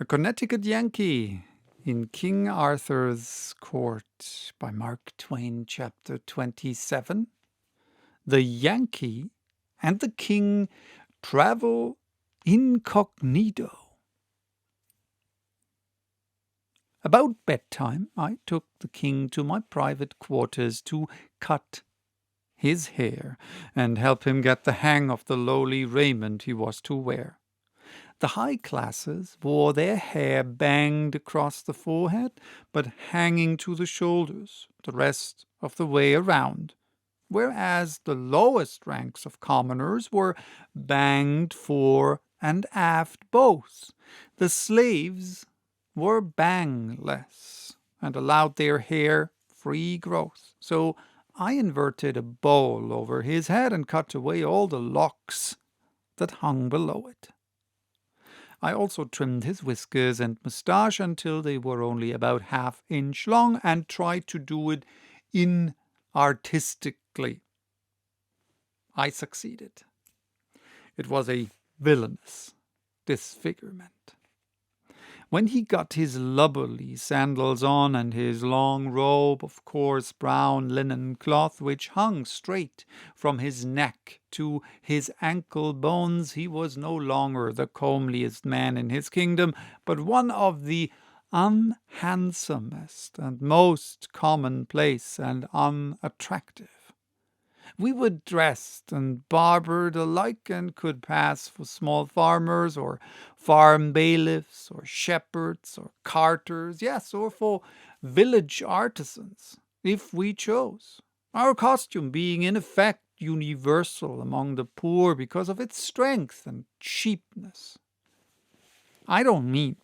A Connecticut Yankee in King Arthur's Court by Mark Twain, Chapter 27. The Yankee and the King travel incognito. About bedtime, I took the king to my private quarters to cut his hair and help him get the hang of the lowly raiment he was to wear. The high classes wore their hair banged across the forehead, but hanging to the shoulders the rest of the way around, whereas the lowest ranks of commoners were banged fore and aft both. The slaves were bangless and allowed their hair free growth. So I inverted a bowl over his head and cut away all the locks that hung below it. I also trimmed his whiskers and moustache until they were only about half-inch long and tried to do it inartistically. I succeeded. It was a villainous disfigurement. When he got his lubberly sandals on and his long robe of coarse brown linen cloth, which hung straight from his neck to his ankle bones, he was no longer the comeliest man in his kingdom, but one of the unhandsomest and most commonplace and unattractive. We were dressed and barbered alike and could pass for small farmers or farm bailiffs or shepherds or carters, yes, or for village artisans, if we chose, our costume being in effect universal among the poor because of its strength and cheapness. I don't mean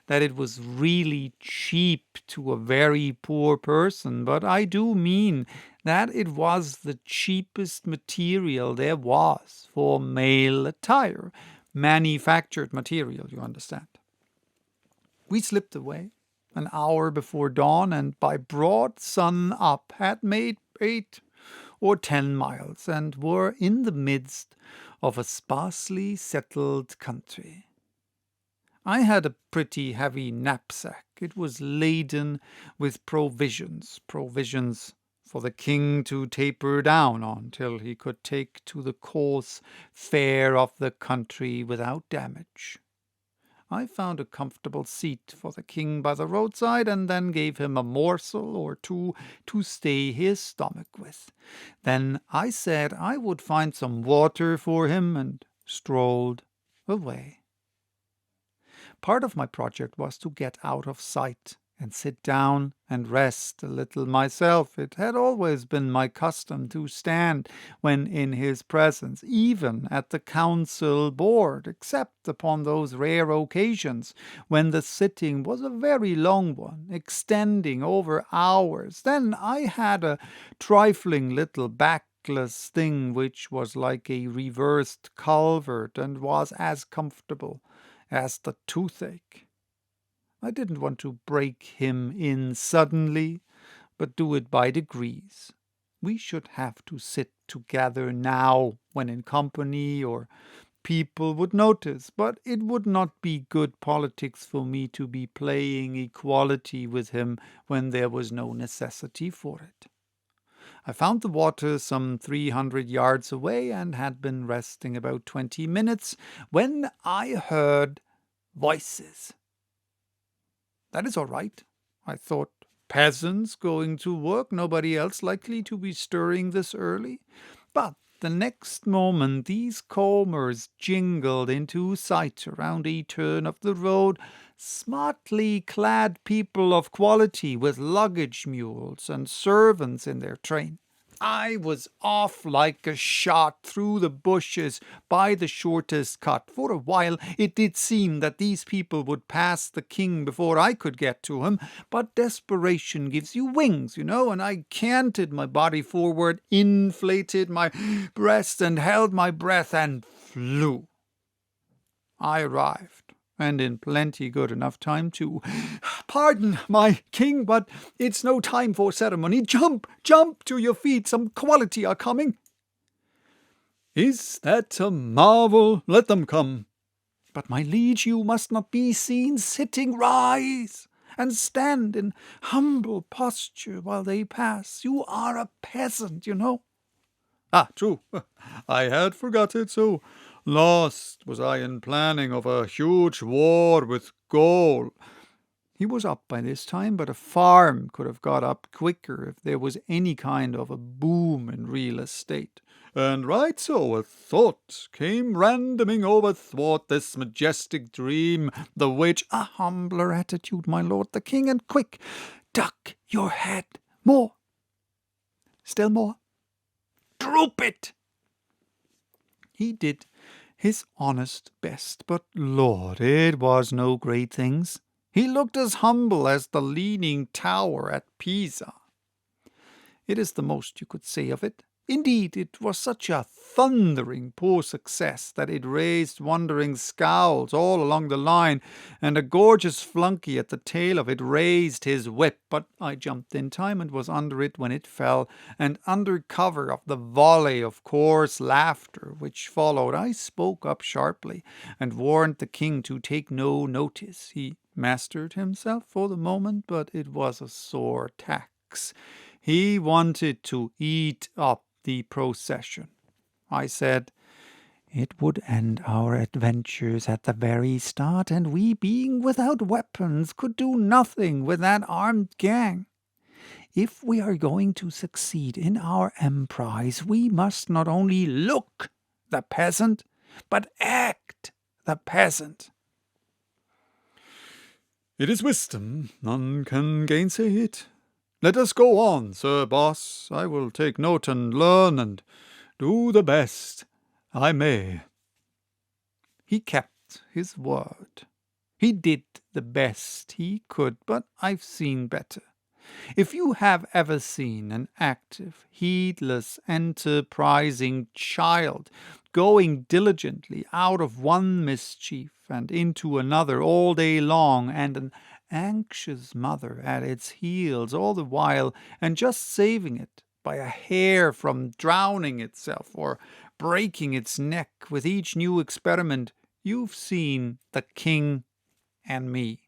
that it was really cheap to a very poor person, but I do mean that it was the cheapest material there was for male attire, manufactured material, you understand. We slipped away an hour before dawn, and by broad sun up had made 8 or 10 miles, and were in the midst of a sparsely settled country. I had a pretty heavy knapsack. It was laden with provisions for the king to taper down on till he could take to the coarse fare of the country without damage. I found a comfortable seat for the king by the roadside, and then gave him a morsel or two to stay his stomach with. Then I said I would find some water for him, and strolled away. Part of my project was to get out of sight and sit down and rest a little myself. It had always been my custom to stand when in his presence, even at the council board, except upon those rare occasions when the sitting was a very long one, extending over hours. Then I had a trifling little backless thing which was like a reversed culvert and was as comfortable as the toothache. I didn't want to break him in suddenly, but do it by degrees. We should have to sit together now when in company, or people would notice, but it would not be good politics for me to be playing equality with him when there was no necessity for it. I found the water some 300 yards away and had been resting about 20 minutes when I heard voices. That is all right, I thought. Peasants going to work, nobody else likely to be stirring this early. But the next moment these combers jingled into sight around a turn of the road, smartly clad people of quality with luggage mules and servants in their train. I was off like a shot through the bushes by the shortest cut. For a while it did seem that these people would pass the king before I could get to him, but desperation gives you wings, you know, and I canted my body forward, inflated my breast, and held my breath, and flew. I arrived, and in plenty good enough time too. "Pardon, my king, but it's no time for ceremony. Jump to your feet, some quality are coming." "Is that a marvel? Let them come," But, my liege, you must not be seen sitting. Rise, and stand in humble posture while they pass. You are a peasant, you know." "Ah, true. I had forgot it, so lost was I in planning of a huge war with Gaul." He was up by this time, but a farm could have got up quicker if there was any kind of a boom in real estate. "And right so a thought came randoming overthwart this majestic dream, the which—" "A humbler attitude, my lord the king, and quick, duck your head. More, still more. Droop it." He did his honest best, but, Lord, it was no great things. He looked as humble as the Leaning Tower at Pisa. It is the most you could say of it. Indeed, it was such a thundering poor success that it raised wondering scowls all along the line, and a gorgeous flunkey at the tail of it raised his whip, but I jumped in time and was under it when it fell, and under cover of the volley of coarse laughter which followed, I spoke up sharply, and warned the king to take no notice. He mastered himself for the moment, but it was a sore tax. He wanted to eat up the procession. I said, "It would end our adventures at the very start, and we, being without weapons, could do nothing with that armed gang. If we are going to succeed in our emprise, we must not only look the peasant, but act the peasant." "It is wisdom, none can gainsay it. Let us go on, Sir Boss. I will take note and learn and do the best I may." He kept his word. He did the best he could, but I've seen better. If you have ever seen an active, heedless, enterprising child going diligently out of one mischief and into another all day long, and an anxious mother at its heels all the while, and just saving it by a hair from drowning itself or breaking its neck with each new experiment, you've seen the king and me.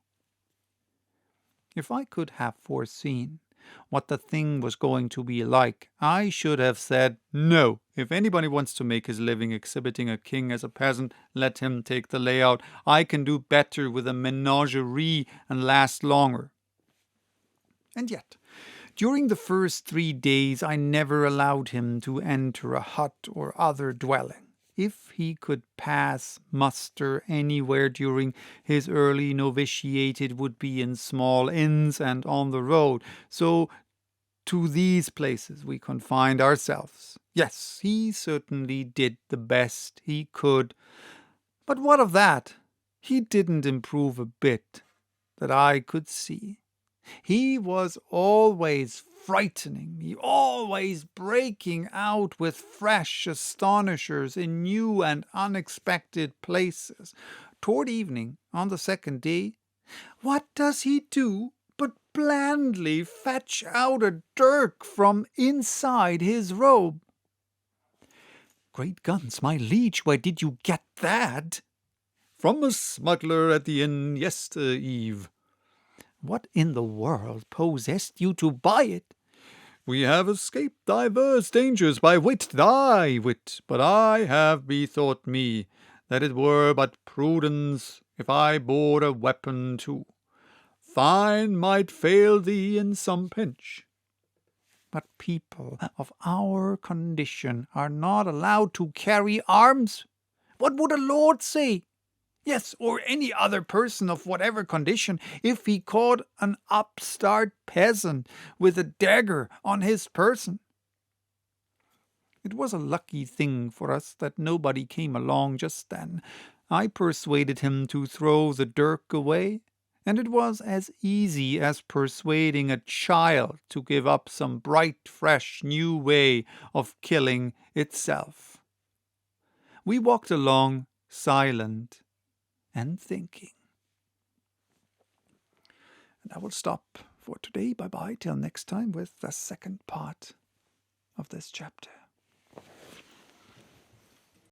If I could have foreseen what the thing was going to be like, I should have said, "No, if anybody wants to make his living exhibiting a king as a peasant, let him take the layout. I can do better with a menagerie and last longer." And yet, during the first 3 days, I never allowed him to enter a hut or other dwelling. If he could pass muster anywhere during his early novitiate, it would be in small inns and on the road. So to these places we confined ourselves. Yes, he certainly did the best he could. But what of that? He didn't improve a bit, that I could see. He was always frightening me, always breaking out with fresh astonishers in new and unexpected places. Toward evening, on the second day, what does he do but blandly fetch out a dirk from inside his robe? "Great guns, my liege, where did you get that?" "From a smuggler at the inn yester-eve." "What in the world possessed you to buy it?" "We have escaped divers dangers by thy wit, but I have bethought me that it were but prudence if I bore a weapon too. Thine might fail thee in some pinch." "But people of our condition are not allowed to carry arms. What would a lord say? Yes, or any other person of whatever condition, if he caught an upstart peasant with a dagger on his person?" It was a lucky thing for us that nobody came along just then. I persuaded him to throw the dirk away, and it was as easy as persuading a child to give up some bright, fresh, new way of killing itself. We walked along, silent and thinking. And I will stop for today. Bye-bye till next time with the second part of this chapter.